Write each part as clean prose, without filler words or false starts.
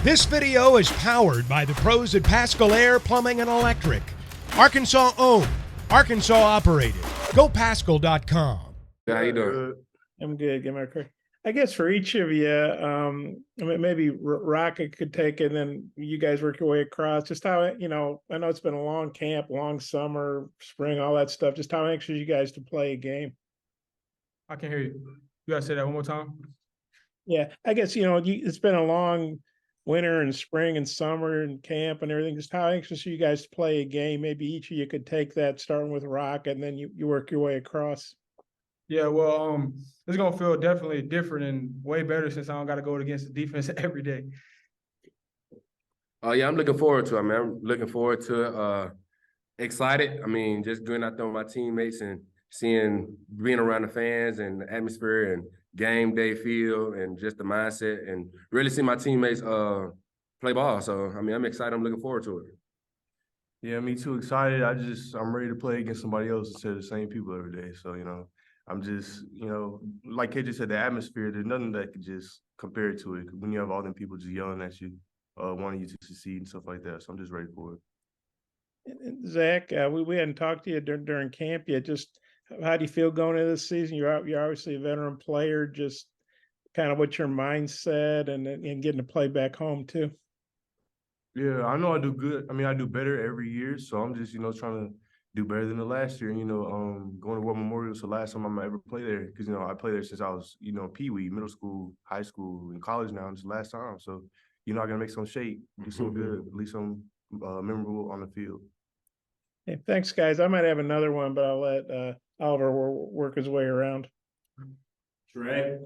This video is powered by the pros at Pascal Air Plumbing and Electric. Arkansas owned, Arkansas operated. GoPascal.com. How you doing? I'm good. Give me a quick. I guess for each of you, maybe Rocket could take it, and then you guys work your way across. Just how, I know it's been a long camp, long summer, spring, all that stuff. Just how anxious you guys to play a game. I can hear you. You gotta say that one more time. Yeah, I guess, it's been a long winter and spring and summer and camp and everything. Just how anxious are you guys to play a game? Maybe each of you could take that, starting with Rocket, and then you work your way across. Yeah, well, it's gonna feel definitely different and way better since I don't got to go against the defense every day. Yeah, I'm looking forward to it, man. I'm looking forward to it. Excited. I mean, just going out there with my teammates and being around the fans and the atmosphere and game day feel and just the mindset and really see my teammates play ball. So, I mean, I'm excited. I'm looking forward to it. Yeah, me too. Excited. I'm ready to play against somebody else instead of the same people every day. So, I'm just, like KJ said, the atmosphere, there's nothing that could just compare to it. When you have all them people just yelling at you, wanting you to succeed and stuff like that. So I'm just ready for it. And Zach, we hadn't talked to you during camp yet. Just how do you feel going into this season? You're obviously a veteran player. Just kind of what's your mindset and getting to play back home too. Yeah, I know I do good. I mean, I do better every year. So I'm just, trying to do better than the last year. Going to War Memorial was the last time I'm gonna ever play there because I played there since I was Pee-wee, middle school, high school, and college now. It's the last time, so I gotta make some shape, do so good, at least some memorable on the field. Hey, thanks, guys. I might have another one, but I'll let Oliver work his way around. Trey.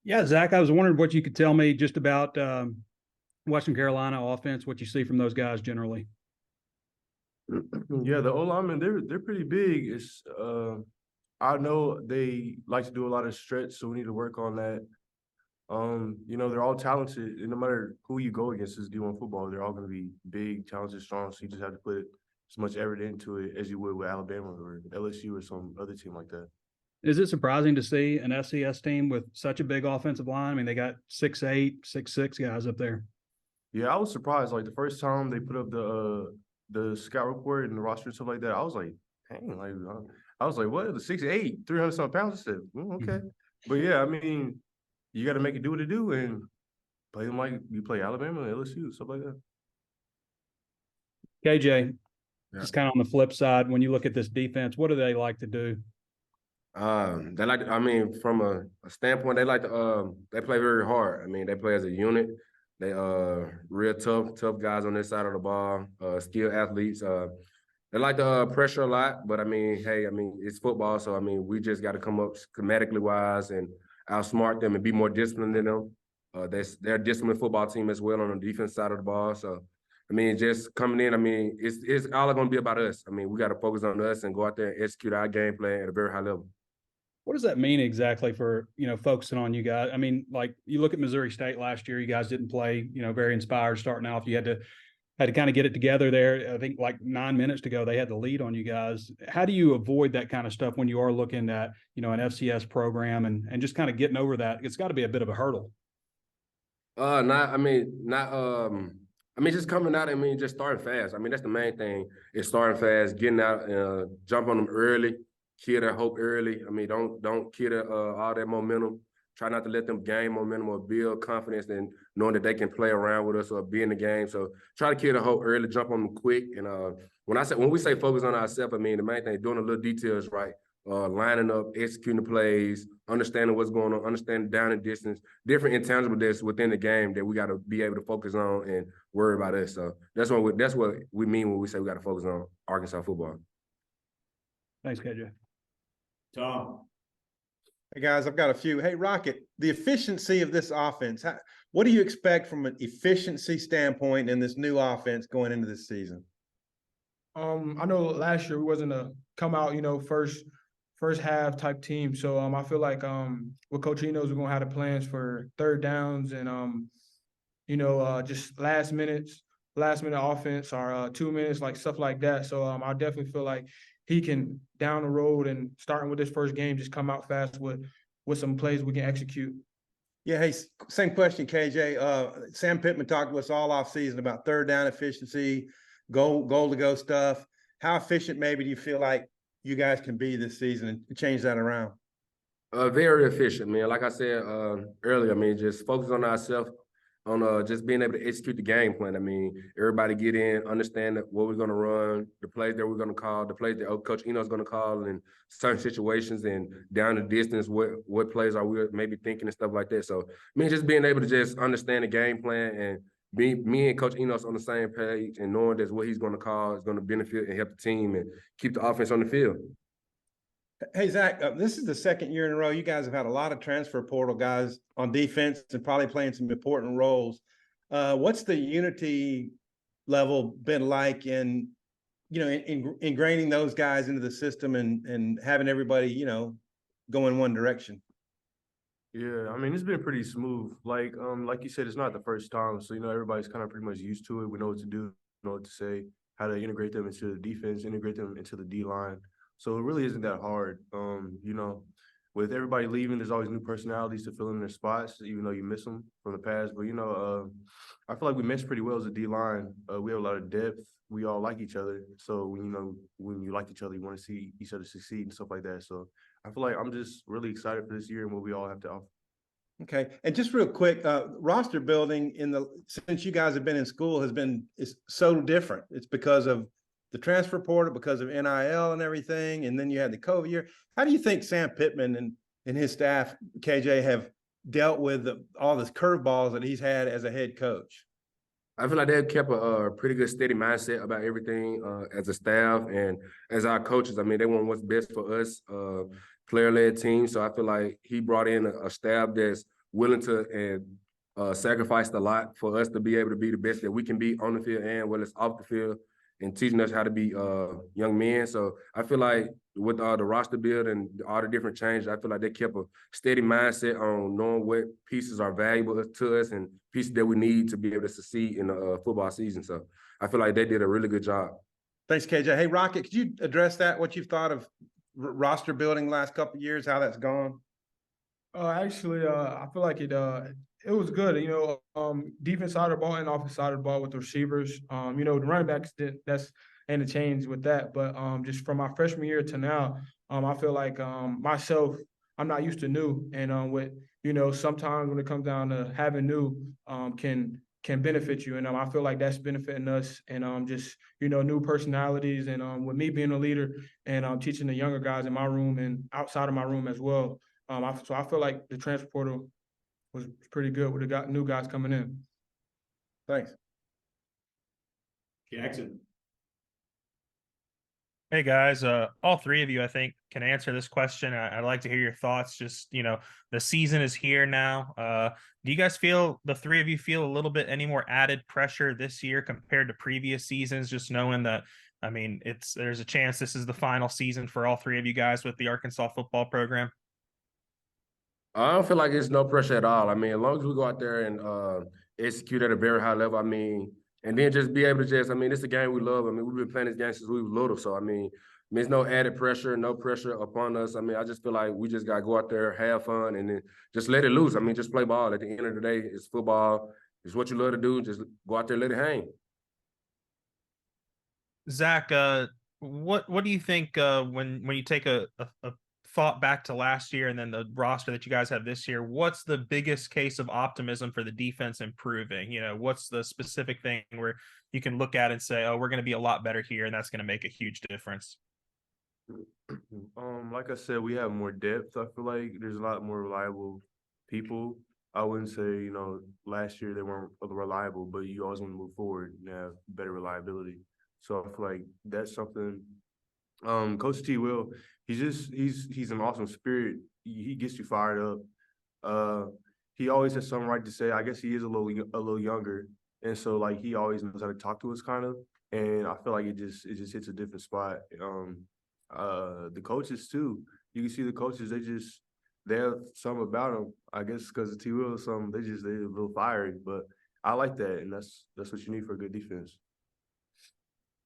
Yeah, Zach, I was wondering what you could tell me just about Western Carolina offense, what you see from those guys generally. Yeah, the O-linemen, they're pretty big. It's I know they like to do a lot of stretch, so we need to work on that. They're all talented, and no matter who you go against is D1 football, they're all going to be big, talented, strong. So you just have to put as much effort into it as you would with Alabama or LSU or some other team like that. Is it surprising to see an FCS team with such a big offensive line? I mean, they got 6'8", 6'6" guys up there. Yeah, I was surprised. Like the first time they put up the scout report and the roster and stuff like that, I was like, dang, I was like, what? The 6'8", 300-something pounds? I said, okay. But yeah, I mean, you got to make it do what it do and play them like you play Alabama and LSU, stuff like that. KJ, just kind of on the flip side, when you look at this defense, what do they like to do? They like. I mean, from a standpoint, they like to. They play very hard. I mean, they play as a unit. They real tough guys on this side of the ball. Skilled athletes. They like to pressure a lot, but I mean, hey, it's football, so I mean, we just got to come up schematically wise and outsmart them and be more disciplined than them. They're a disciplined football team as well on the defense side of the ball. So, I mean, just coming in, I mean, it's all going to be about us. I mean, we got to focus on us and go out there and execute our game plan at a very high level. What does that mean exactly for, focusing on you guys? I mean, like you look at Missouri State last year, you guys didn't play, very inspired starting off. You had to kind of get it together there. I think like 9 minutes to go, they had the lead on you guys. How do you avoid that kind of stuff when you are looking at, an FCS program and just kind of getting over that? It's got to be a bit of a hurdle. Just coming out, just starting fast. I mean, that's the main thing is starting fast, getting out, jump on them early. Kill their hope early. I mean, don't kill all that momentum. Try not to let them gain momentum or build confidence and knowing that they can play around with us or be in the game. So try to kill the hope early, jump on them quick. And when we say focus on ourselves, I mean the main thing is doing the little details right, lining up, executing the plays, understanding what's going on, understanding down and distance, different intangibles that's within the game that we got to be able to focus on and worry about us. So that's what we mean when we say we got to focus on Arkansas football. Thanks, KJ. Tom. Hey, guys, I've got a few. Hey, Rocket, the efficiency of this offense, what do you expect from an efficiency standpoint in this new offense going into this season? I know last year we wasn't a come out, first half type team. So I feel like what Coach E knows we're gonna have the plans for third downs and just last minute offense or 2 minutes, like stuff like that. So I definitely feel like he can down the road and starting with this first game, just come out fast with with some plays we can execute. Yeah, hey, same question, KJ. Sam Pittman talked to us all off season about third down efficiency, goal to go stuff. How efficient maybe do you feel like you guys can be this season and change that around? Very efficient, man. Like I said earlier, I mean, just focus on ourselves, on just being able to execute the game plan. I mean, everybody get in, understand what we're going to run, the plays that we're going to call, the plays that Coach Eno's going to call in certain situations, and down the distance, what plays are we maybe thinking and stuff like that. So, I mean, just being able to just understand the game plan and me and Coach Enos on the same page and knowing that what he's going to call is going to benefit and help the team and keep the offense on the field. Hey, Zach, this is the second year in a row. You guys have had a lot of transfer portal guys on defense and probably playing some important roles. What's the unity level been like in ingraining those guys into the system and having everybody, go in one direction? Yeah, I mean, it's been pretty smooth. Like you said, it's not the first time. So, everybody's kind of pretty much used to it. We know what to do, know what to say, how to integrate them into the defense, integrate them into the D-line. So it really isn't that hard. With everybody leaving, there's always new personalities to fill in their spots, even though you miss them from the past. But, I feel like we mesh pretty well as a D-line. We have a lot of depth. We all like each other. So, when you like each other, you want to see each other succeed and stuff like that. So I feel like I'm just really excited for this year and what we all have to offer. Okay. And just real quick, roster building since you guys have been in school is so different. It's because of the transfer portal, because of NIL and everything. And then you had the COVID year. How do you think Sam Pittman and his staff, KJ, have dealt with all this curveballs that he's had as a head coach? I feel like they've kept a pretty good, steady mindset about everything as a staff and as our coaches. I mean, they want what's best for us, player-led team. So I feel like he brought in a staff that's willing to and sacrificed a lot for us to be able to be the best that we can be on the field and whether it's off the field, and teaching us how to be young men. So I feel like with the roster build and all the different changes, I feel like they kept a steady mindset on knowing what pieces are valuable to us and pieces that we need to be able to succeed in the football season. So I feel like they did a really good job. Thanks, KJ. Hey, Rocket, could you address that, what you've thought of roster building the last couple of years, how that's gone? Actually, I feel like it was good. Defense side of the ball and offense side of the ball with the receivers. The running backs that's ain't a change with that. But just from my freshman year to now, I feel like myself, I'm not used to new, and sometimes when it comes down to having new, can benefit you, and I feel like that's benefiting us, and just new personalities, and with me being a leader and teaching the younger guys in my room and outside of my room as well. So I feel like the transfer portal was pretty good with the new guys coming in. Thanks. Jackson. Hey guys, all three of you, I think, can answer this question. I'd like to hear your thoughts. Just, the season is here now. Do you guys the three of you feel a little bit any more added pressure this year compared to previous seasons? Just knowing that, I mean, there's a chance this is the final season for all three of you guys with the Arkansas football program. I don't feel like it's no pressure at all. I mean, as long as we go out there and execute at a very high level, I mean, and then just be able to it's a game we love. I mean, we've been playing this game since we were little. So, I mean, there's no added pressure, no pressure upon us. I mean, I just feel like we just got to go out there, have fun, and then just let it loose. I mean, just play ball. At the end of the day, it's football. It's what you love to do. Just go out there, let it hang. Zach, what do you think when you take a thought back to last year and then the roster that you guys have this year? What's the biggest case of optimism for the defense improving? What's the specific thing where you can look at and say, oh, we're going to be a lot better here, and that's going to make a huge difference? Like I said, we have more depth. I feel like there's a lot more reliable people. I wouldn't say, last year they weren't reliable, but you always want to move forward and have better reliability. So I feel like that's something. Coach T. Will, he's an awesome spirit. He gets you fired up. He always has something right to say. I guess he is a little younger, and so like he always knows how to talk to us, kind of. And I feel like it just hits a different spot. The coaches too. You can see the coaches. They have something about them. I guess because of T. Will or something. They're a little fiery, but I like that, and that's what you need for a good defense.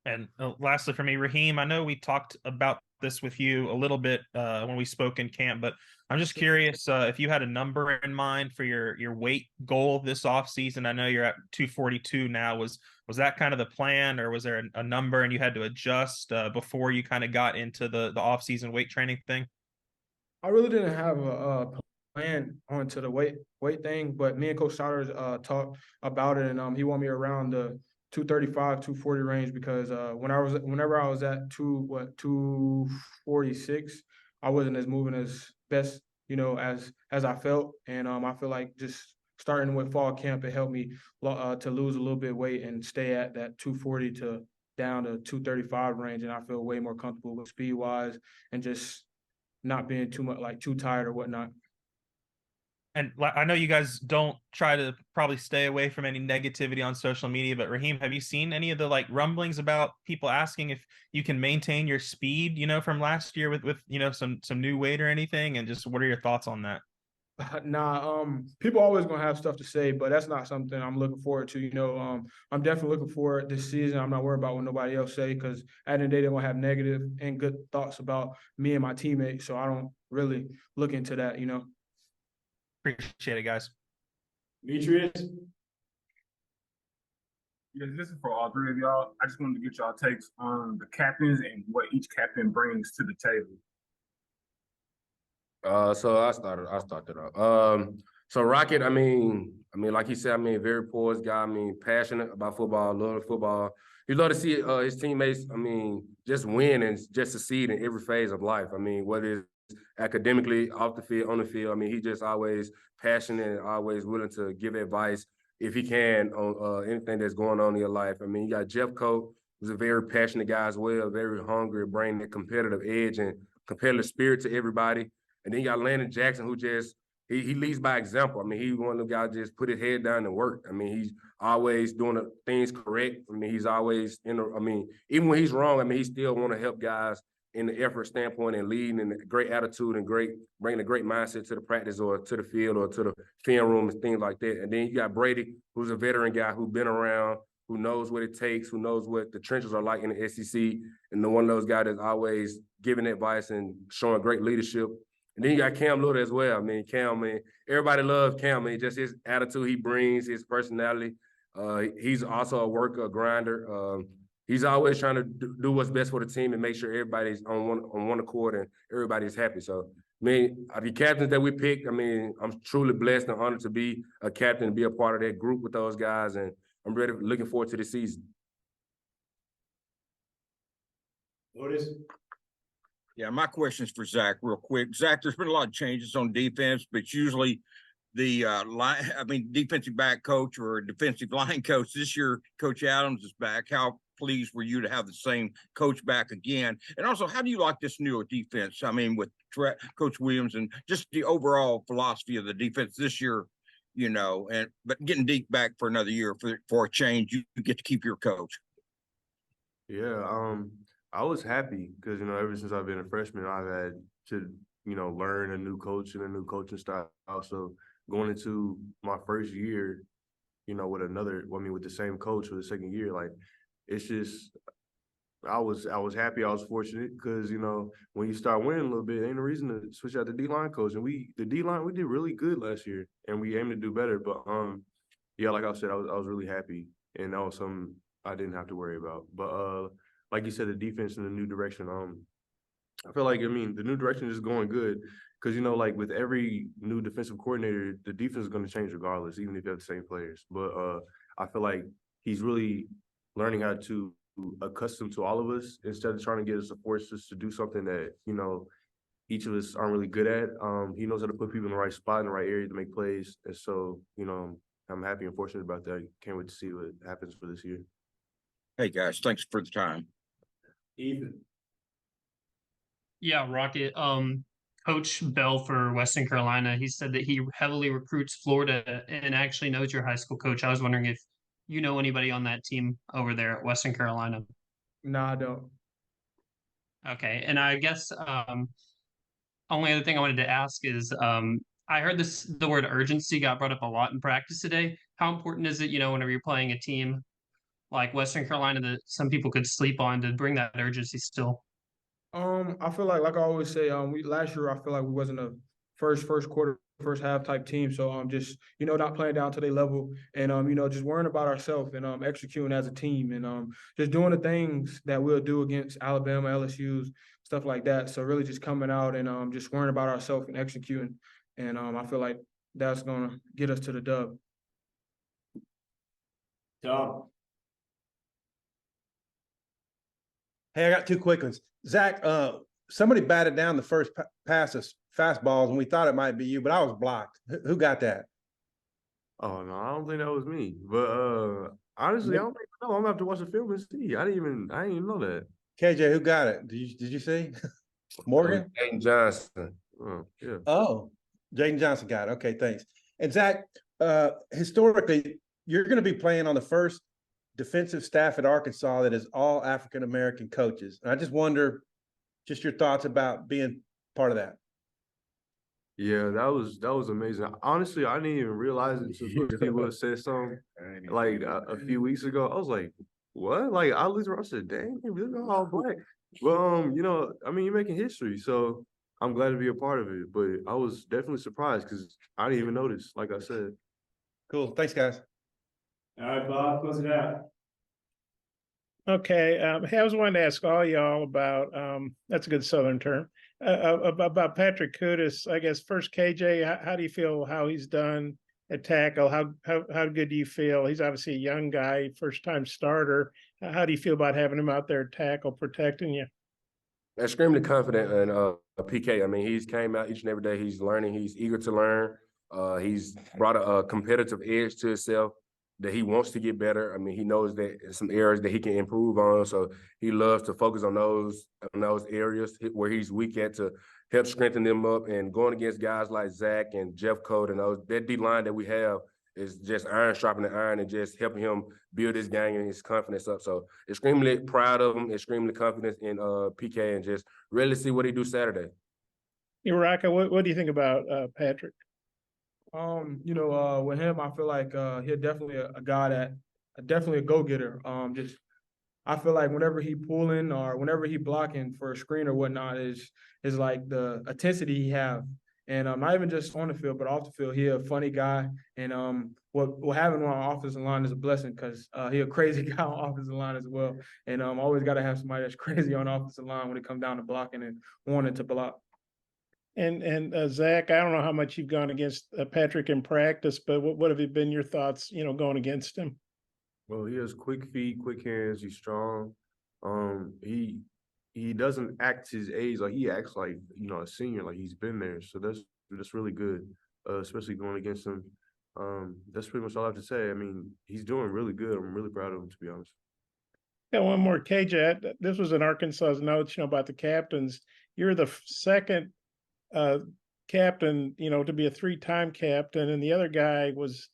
And lastly for me, Raheim, I know we talked about this with you a little bit when we spoke in camp, but I'm just curious if you had a number in mind for your weight goal this off season. I know you're at 242 now. Was that kind of the plan, or was there a number and you had to adjust before you kind of got into the off season weight training thing? I really didn't have a plan onto the weight thing, but me and Coach Saunders talked about it, and he wanted me around the 235, 240 range because whenever I was at 246, I wasn't as moving as best, as I felt, and I feel like just starting with fall camp, it helped me to lose a little bit of weight and stay at that 240 to down to 235 range, and I feel way more comfortable with speed wise and just not being too much like too tired or whatnot. And I know you guys don't try to probably stay away from any negativity on social media, but Raheim, have you seen any of the like rumblings about people asking if you can maintain your speed, from last year with some new weight or anything? And just what are your thoughts on that? Nah, people always gonna have stuff to say, but that's not something I'm looking forward to. I'm definitely looking forward this season. I'm not worried about what nobody else say because at the end of the day, they're gonna have negative and good thoughts about me and my teammates. So I don't really look into that. Appreciate it, guys. Demetrius? Yeah, this is for all three of y'all. I just wanted to get y'all takes on the captains and what each captain brings to the table. So I started off. So Rocket, I mean, like he said, very poised guy. Passionate about football, love football. He love to see his teammates. Just win and just succeed in every phase of life. Whether it's academically, off the field, on the field. He just always passionate and always willing to give advice if he can on anything that's going on in your life. You got Jeff Coe, who's a very passionate guy as well, very hungry, bringing that competitive edge and competitive spirit to everybody. And then you got Landon Jackson, who just he leads by example. He's one of the guys just put his head down and work. He's always doing the things correct. He's always even when he's wrong, he still want to help guys in the effort standpoint and leading and great attitude and bringing a great mindset to the practice or to the field or to the film room and things like that. And then you got Brady, who's a veteran guy who's been around, who knows what it takes, who knows what the trenches are like in the SEC, and one of those guys that's always giving advice and showing great leadership. And then you got Cam Little as well. Cam, everybody loves Cam. Just his attitude he brings, his personality. He's also a worker, a grinder. He's always trying to do what's best for the team and make sure everybody's on one accord and everybody's happy. So, the captains that we picked, I'm truly blessed and honored to be a captain and be a part of that group with those guys. And I'm looking forward to the season. Otis? Yeah, my question is for Zach real quick. Zach, there's been a lot of changes on defense, but usually the defensive back coach or defensive line coach. This year, Coach Adams is back. How pleased were you to have the same coach back again? And also, how do you like this newer defense? With Coach Williams and just the overall philosophy of the defense this year, but getting Deke back for another year for a change, you get to keep your coach. Yeah, I was happy because, ever since I've been a freshman, I've had to, learn a new coach and a new coaching style. So going into my first year, with the same coach for the second year, it's just, I was happy. I was fortunate because, when you start winning a little bit, ain't no reason to switch out the D-line coach. And the D-line, we did really good last year and we aim to do better. But, yeah, like I said, I was really happy and that was something I didn't have to worry about. But, like you said, the defense in the new direction, I feel like, the new direction is going good because, with every new defensive coordinator, the defense is going to change regardless, even if you have the same players. But I feel like he's really learning how to accustom to all of us instead of trying to get us to force us to do something that, each of us aren't really good at. He knows how to put people in the right spot, in the right area to make plays. And so, I'm happy and fortunate about that. Can't wait to see what happens for this year. Hey, guys, thanks for the time. Ethan? Yeah, Rocket. Coach Bell for Western Carolina, he said that he heavily recruits Florida and actually knows your high school coach. I was wondering if you know anybody on that team over there at Western Carolina. No, I don't. Okay, and I guess only other thing I wanted to ask is I heard the word urgency got brought up a lot in practice today. How important is it, whenever you're playing a team like Western Carolina that some people could sleep on to bring that urgency still? I feel like I always say, we last year I feel like we wasn't a first quarter, first half type team. So just not playing down to their level and just worrying about ourselves and executing as a team and just doing the things that we'll do against Alabama, LSU's, stuff like that. So really just coming out and just worrying about ourselves and executing. And I feel like that's gonna get us to the dub. Tom. Hey, I got two quick ones. Zach, somebody batted down the first pass of fastballs, and we thought it might be you, but I was blocked. Who got that? Oh no, I don't think that was me. But honestly, I don't think no. I'm gonna have to watch the film and see. I didn't even know that. KJ, who got it? Did you see? Morgan? Jaden Johnson. Oh, yeah. Oh, Jaden Johnson got it. Okay, thanks. And Zach, historically, you're going to be playing on the first defensive staff at Arkansas that is all African-American coaches. And I just wonder, just your thoughts about being part of that. Yeah, that was amazing. Honestly, I didn't even realize it until people said something like a few weeks ago. I was like, what? Like I looked around, I said, dang, they really all black. But I mean, you're making history, so I'm glad to be a part of it. But I was definitely surprised because I didn't even notice, like I said. Cool. Thanks, guys. All right, Bob, close it out. Okay, I was wanting to ask all y'all about, that's a good Southern term, about Patrick Kudus. I guess first, KJ, how do you feel how he's done at tackle? How good do you feel? He's obviously a young guy, first time starter. How do you feel about having him out there at tackle, protecting you? Extremely confident in PK. I mean, he's came out each and every day. He's learning. He's eager to learn. He's brought a competitive edge to himself that he wants to get better. I mean, he knows that some areas that he can improve on. So he loves to focus on those areas where he's weak at to help strengthen them up. And going against guys like Zach and Jeff Code and that D line that we have is just iron sharpening iron and just helping him build his game and his confidence up. So extremely proud of him, extremely confident in PK, and just really see what he do Saturday. Raka, what do you think about Patrick? With him, I feel like he's definitely a guy that definitely a go-getter. I feel like whenever he pulling or whenever he blocking for a screen or whatnot is like the intensity he have. And not even just on the field, but off the field, he a funny guy. And what having him on offensive line is a blessing because he a crazy guy on offensive line as well. And always got to have somebody that's crazy on offensive line when it comes down to blocking and wanting to block. And Zach, I don't know how much you've gone against Patrick in practice, but what have been your thoughts, going against him? Well, he has quick feet, quick hands. He's strong. He doesn't act his age. Like he acts like, a senior, like he's been there. So that's really good, especially going against him. That's pretty much all I have to say. I mean, he's doing really good. I'm really proud of him, to be honest. Yeah, one more, KJ. This was in Arkansas's notes, about the captains. You're the second captain, to be a three-time captain, and the other guy was,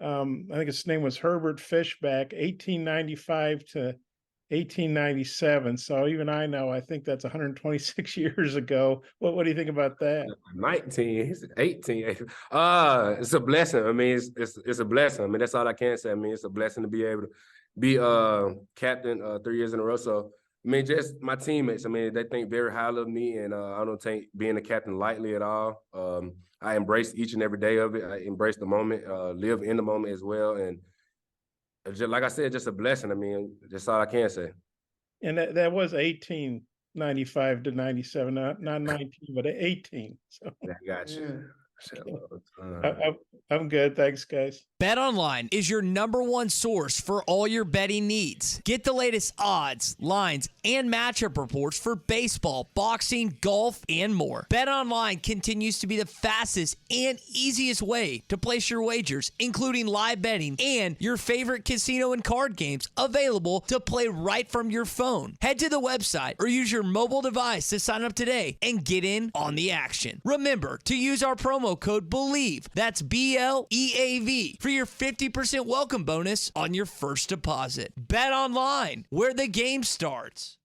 I think his name was Herbert Fishback, 1895 to 1897. So even I know, I think that's 126 years ago. What do you think about that? 19, he's 18. It's a blessing. I mean, it's a blessing. I mean, that's all I can say. I mean, it's a blessing to be able to be captain 3 years in a row. So I mean, just my teammates, I mean, they think very highly of me, and I don't take being a captain lightly at all. I embrace each and every day of it. I embrace the moment, live in the moment as well. And just, like I said, just a blessing. I mean, that's all I can say. And that was 1895 to 97, not 19, but 18. So I got you. I'm good. Thanks, guys. BetOnline is your #1 source for all your betting needs. Get the latest odds, lines, and matchup reports for baseball, boxing, golf, and more. BetOnline continues to be the fastest and easiest way to place your wagers, including live betting and your favorite casino and card games available to play right from your phone. Head to the website or use your mobile device to sign up today and get in on the action. Remember to use our promo code BELIEVE, that's BLEAV, for your 50% welcome bonus on your first deposit. Bet online, where the game starts.